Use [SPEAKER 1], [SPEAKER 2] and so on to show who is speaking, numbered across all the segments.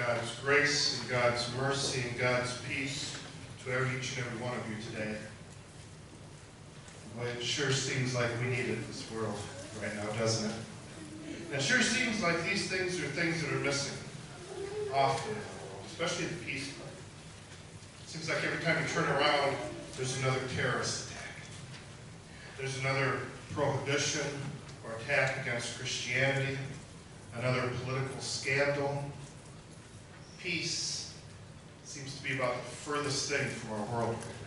[SPEAKER 1] God's grace and God's mercy and God's peace to each and every one of you today. Well, it sure seems like we need it in this world right now, doesn't it? And it sure seems like these things are things that are missing often in the world, especially the peace part. It seems like every time you turn around, there's another terrorist attack. There's another prohibition or attack against Christianity, another political scandal. Peace seems to be about the furthest thing from our world right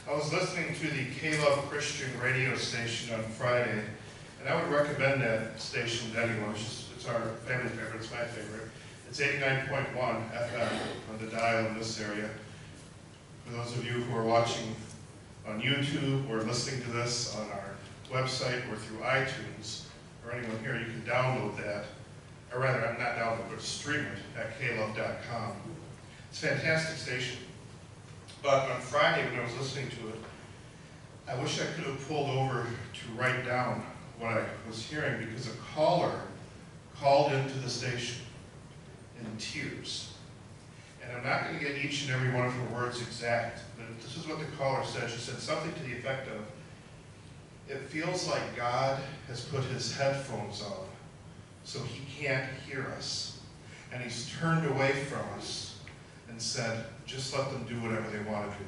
[SPEAKER 1] now. I was listening to the K-Love Christian radio station on Friday, and I would recommend that station to anyone. It's our family favorite, it's my favorite. It's 89.1 FM on the dial in this area. For those of you who are watching on YouTube or listening to this on our website or through iTunes, or anyone here, you can download that, or rather, not download, but stream it at klove.com. It's a fantastic station. But on Friday, when I was listening to it, I wish I could have pulled over to write down what I was hearing, because a caller called into the station in tears. And I'm not going to get each and every one of her words exact, but this is what the caller said. She said something to the effect of, "It feels like God has put his headphones on so he can't hear us. And he's turned away from us and said, just let them do whatever they want to do."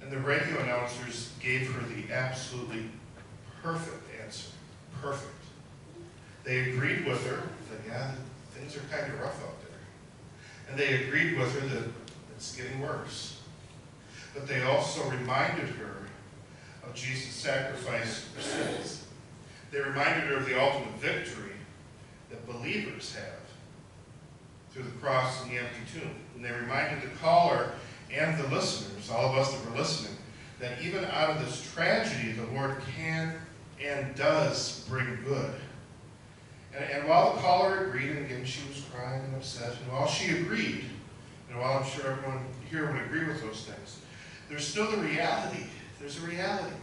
[SPEAKER 1] And the radio announcers gave her the absolutely perfect answer. Perfect. They agreed with her that, yeah, things are kind of rough out there. And they agreed with her that it's getting worse. But they also reminded her of Jesus' sacrifice for sins. They reminded her of the ultimate victory that believers have through the cross and the empty tomb. And they reminded the caller and the listeners, all of us that were listening, that even out of this tragedy, the Lord can and does bring good. And while the caller agreed, and again she was crying and upset, and while she agreed, and while I'm sure everyone here would agree with those things, there's still the reality. There's a reality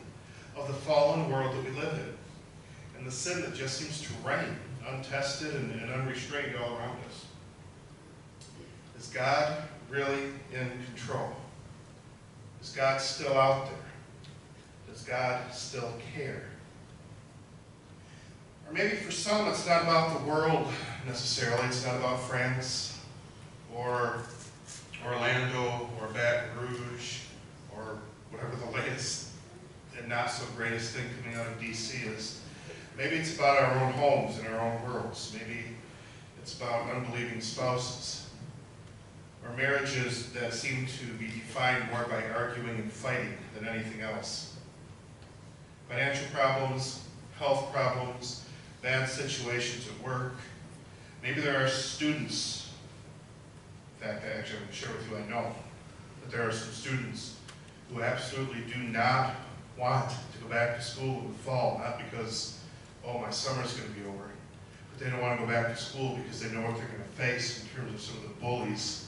[SPEAKER 1] of the fallen world that we live in, and the sin that just seems to reign, untested and unrestrained all around us. Is God really in control? Is God still out there? Does God still care? Or maybe for some it's not about the world necessarily. It's not about France or Orlando or Baton Rouge or whatever the latest and not so greatest thing coming out of D.C. is. Maybe it's about our own homes and our own worlds. Maybe it's about unbelieving spouses or marriages that seem to be defined more by arguing and fighting than anything else. Financial problems, health problems, bad situations at work. Maybe there are students, in fact, actually, I'm going to share with you, I know, that there are some students who absolutely do not want to go back to school in the fall, not because, oh, my summer's going to be over, but they don't want to go back to school because they know what they're going to face in terms of some of the bullies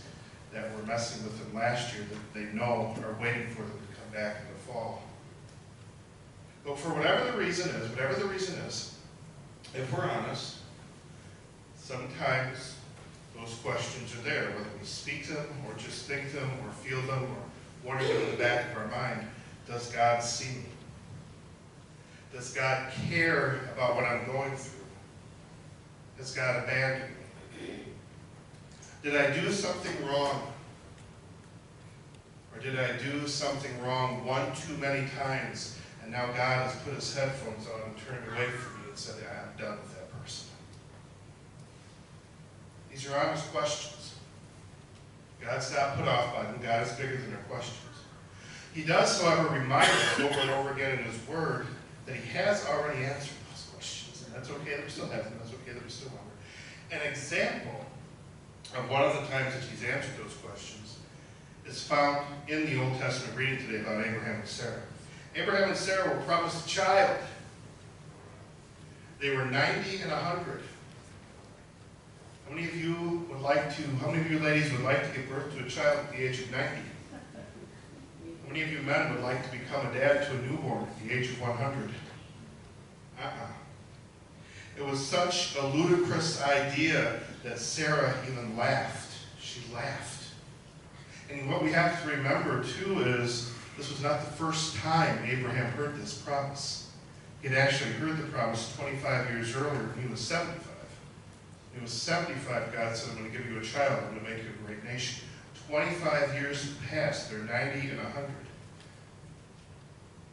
[SPEAKER 1] that were messing with them last year that they know are waiting for them to come back in the fall. But for whatever the reason is, if we're honest, sometimes those questions are there, whether we speak them or just think them or feel them or wonder them in the back of our mind. Does God see me? Does God care about what I'm going through? Has God abandoned me? Did I do something wrong? Or did I do something wrong one too many times, and now God has put his headphones on and turned away from me and said, I'm done with that person? These are honest questions. God's not put off by them. God is bigger than our questions. He does, however, remind us over and over again in his word that he has already answered those questions. And that's okay that we still have them. That's okay that we still wonder. An example of one of the times that he's answered those questions is found in the Old Testament reading today about Abraham and Sarah. Abraham and Sarah were promised a child. They were 90 and 100. How many of you ladies would like to give birth to a child at the age of 90? How many of you men would like to become a dad to a newborn at the age of 100? It was such a ludicrous idea that Sarah even laughed. She laughed. And what we have to remember, too, is this was not the first time Abraham heard this promise. He had actually heard the promise 25 years earlier when he was 75. When he was 75, God said, I'm going to give you a child. I'm going to make you a great nation. 25 years have passed. They're 90 and 100.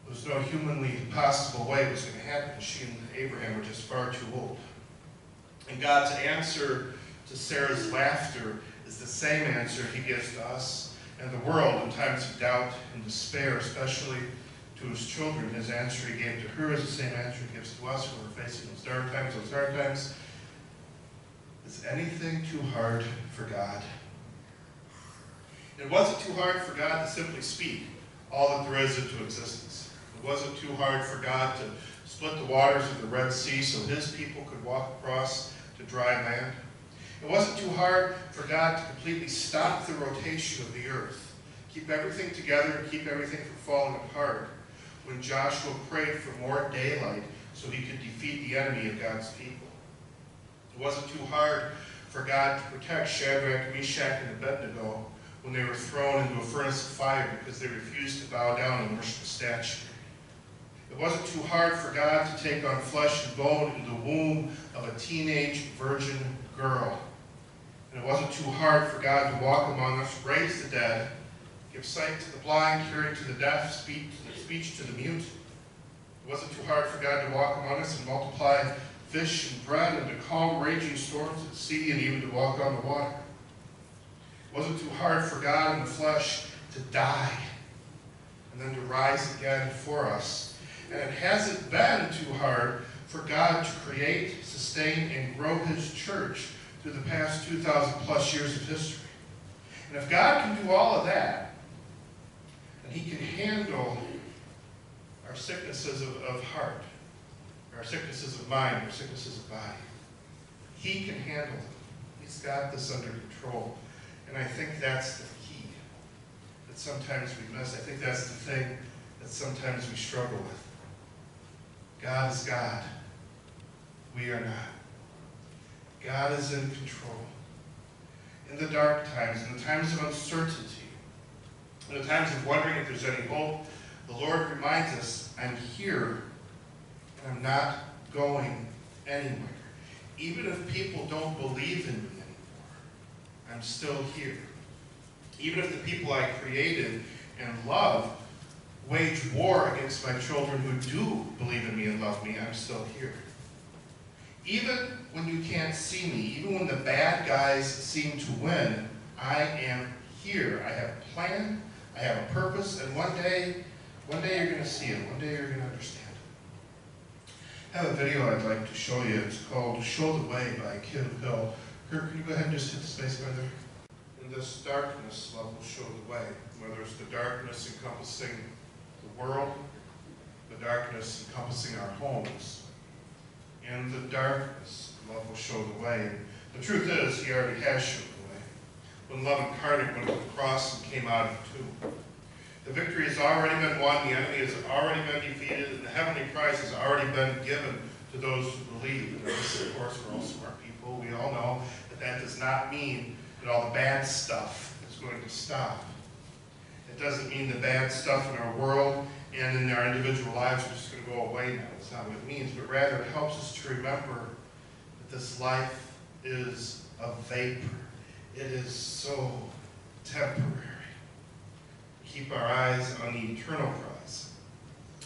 [SPEAKER 1] There was no humanly possible way it was going to happen. She and Abraham were just far too old. And God's answer to Sarah's laughter is the same answer he gives to us and the world in times of doubt and despair, especially to his children. His answer he gave to her is the same answer he gives to us when we're facing those dark times, Is anything too hard for God? It wasn't too hard for God to simply speak all that there is into existence. It wasn't too hard for God to split the waters of the Red Sea so his people could walk across to dry land. It wasn't too hard for God to completely stop the rotation of the earth, keep everything together, keep everything from falling apart, when Joshua prayed for more daylight so he could defeat the enemy of God's people. It wasn't too hard for God to protect Shadrach, Meshach, and Abednego when they were thrown into a furnace of fire because they refused to bow down and worship a statue. It wasn't too hard for God to take on flesh and bone in the womb of a teenage virgin girl. And it wasn't too hard for God to walk among us, raise the dead, give sight to the blind, hearing to the deaf, speech to the mute. It wasn't too hard for God to walk among us and multiply fish and bread and to calm raging storms at sea and even to walk on the water. It wasn't too hard for God in the flesh to die and then to rise again for us. And it hasn't been too hard for God to create, sustain, and grow his church through the past 2,000 plus years of history. And if God can do all of that, then he can handle our sicknesses of heart, our sicknesses of mind, our sicknesses of body. He can handle them. He's got this under control. And I think that's the key that sometimes we miss. I think that's the thing that sometimes we struggle with. God is God. We are not. God is in control. In the dark times, in the times of uncertainty, in the times of wondering if there's any hope, the Lord reminds us, I'm here, and I'm not going anywhere. Even if people don't believe in me anymore, I'm still here. Even if the people I created and love wage war against my children who do believe in me and love me, I'm still here. Even when you can't see me, even when the bad guys seem to win, I am here. I have a plan, I have a purpose, and one day you're going to see it. One day you're going to understand it. I have a video I'd like to show you. It's called Show the Way by Kim Hill. Kurt, can you go ahead and just hit the space bar there? In this darkness, love will show the way. Whether it's the darkness encompassing the world, the darkness encompassing our homes. In the darkness, love will show the way. The truth is, he already has shown the way. When love incarnate went to the cross and came out of the tomb. The victory has already been won, the enemy has already been defeated, and the heavenly prize has already been given to those who believe. And this, of course, we're all smart people. We all know that that does not mean that all the bad stuff is going to stop. It doesn't mean the bad stuff in our world and in our individual lives are just going to go away now. That's not what it means. But rather, it helps us to remember that this life is a vapor. It is so temporary. Keep our eyes on the eternal prize.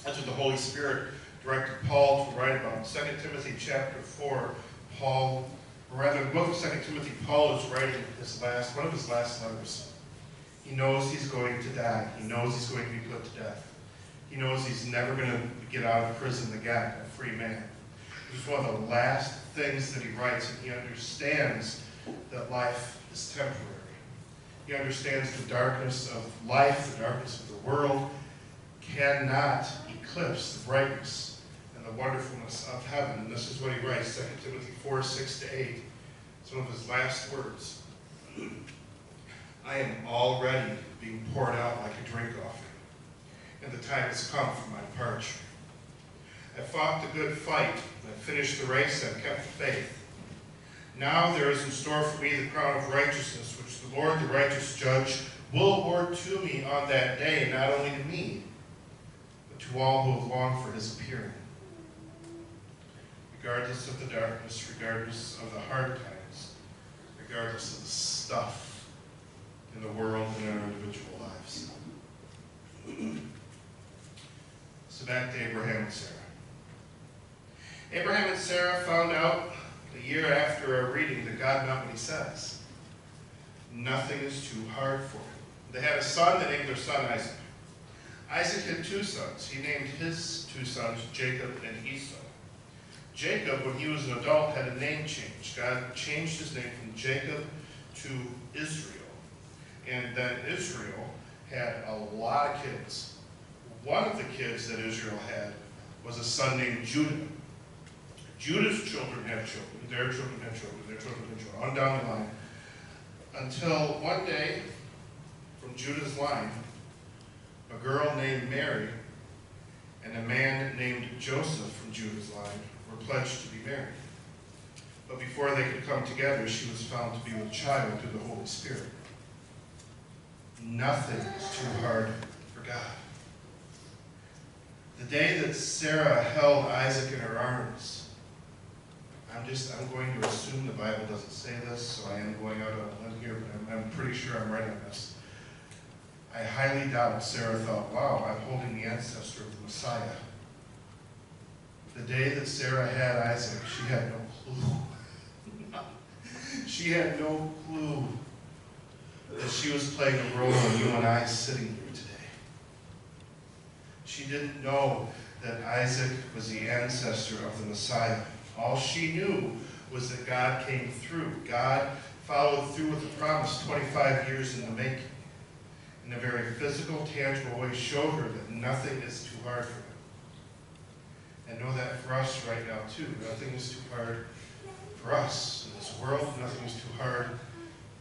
[SPEAKER 1] That's what the Holy Spirit directed Paul to write about. In 2 Timothy chapter 4, Paul, or rather in the book of 2 Timothy, Paul is writing one of his last letters. He knows he's going to die. He knows he's going to be put to death. He knows he's never going to get out of prison again, a free man. It's one of the last things that he writes, and he understands that life is temporary. He understands the darkness of life, the darkness of the world, cannot eclipse the brightness and the wonderfulness of heaven. And this is what he writes, 2 Timothy 4, 6-8. It's one of his last words. I am already being poured out like a drink offering, and the time has come for my departure. I fought the good fight. I finished the race. I kept the faith. Now there is in store for me the crown of righteousness, which the Lord, the righteous judge, will award to me on that day, not only to me, but to all who have longed for his appearing. Regardless of the darkness, regardless of the hard times, regardless of the stuff in the world and in our individual lives. So back to Abraham and Sarah. Abraham and Sarah found out a year after our reading that God meant what he says. Nothing is too hard for him. They had a son. They named their son Isaac. Isaac had two sons. He named his two sons Jacob and Esau. Jacob, when he was an adult, had a name change. God changed his name from Jacob to Israel. And then Israel had a lot of kids. One of the kids that Israel had was a son named Judah. Judah's children had children. Their children had children. Their children had children. On down the line. Until one day, from Judah's line, a girl named Mary and a man named Joseph from Judah's line were pledged to be married. But before they could come together, she was found to be with child through the Holy Spirit. Nothing is too hard for God. The day that Sarah held Isaac in her arms, I'm going to assume the Bible doesn't say this, so I am going out on a limb here, but I'm pretty sure I'm right on this. I highly doubt Sarah thought, wow, I'm holding the ancestor of the Messiah. The day that Sarah had Isaac, she had no clue. She had no clue that she was playing a role in you and I sitting here today. She didn't know that Isaac was the ancestor of the Messiah. All she knew was that God came through. God followed through with the promise 25 years in the making. In a very physical, tangible way, showed her that nothing is too hard for him. And know that for us right now, too. Nothing is too hard for us in this world. Nothing is too hard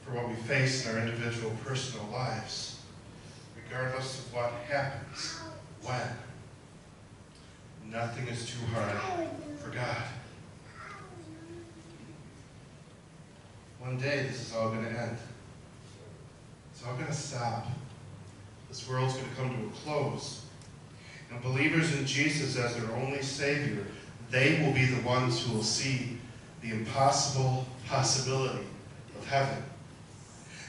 [SPEAKER 1] for what we face in our individual, personal lives. Regardless of what happens, when. Nothing is too hard for God. One day, this is all going to end. It's all going to stop. This world's going to come to a close. And believers in Jesus as their only Savior, they will be the ones who will see the impossible possibility of heaven.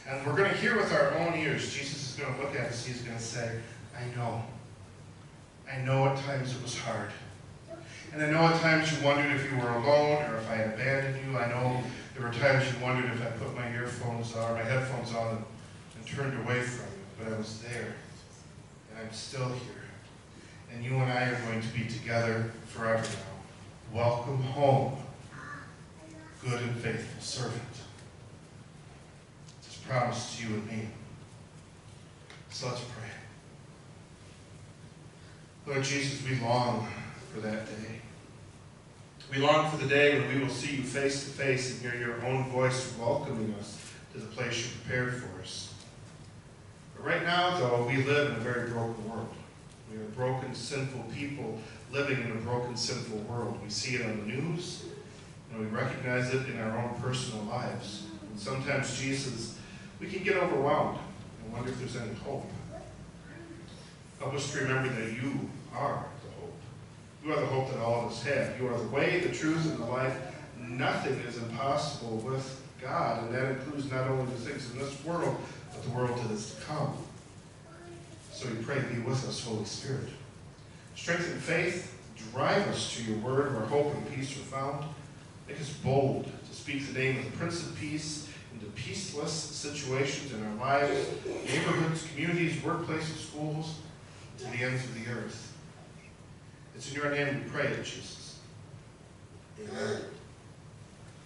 [SPEAKER 1] And we're going to hear with our own ears. Jesus is going to look at us. He's going to say, I know. I know at times it was hard. And I know at times you wondered if you were alone or if I had abandoned you. I know there were times you wondered if I put my earphones on, my headphones on and turned away from you. But I was there. And I'm still here. And you and I are going to be together forever now. Welcome home, good and faithful servant. It's promised to you and me. So let's pray. Lord Jesus, we long for that day. We long for the day when we will see you face to face and hear your own voice welcoming us to the place you prepared for us. But right now, though, we live in a very broken world. We are broken, sinful people living in a broken, sinful world. We see it on the news, and we recognize it in our own personal lives. And sometimes, Jesus, we can get overwhelmed and wonder if there's any hope. Help us to remember that you are the hope. You are the hope that all of us have. You are the way, the truth, and the life. Nothing is impossible with God, and that includes not only the things in this world, but the world that is to come. So we pray, be with us, Holy Spirit. Strengthen faith, drive us to your word where hope and peace are found. Make us bold to speak the name of the Prince of Peace into peaceless situations in our lives, neighborhoods, communities, workplaces, schools, to the ends of the earth. It's in your name we pray, Jesus. Amen.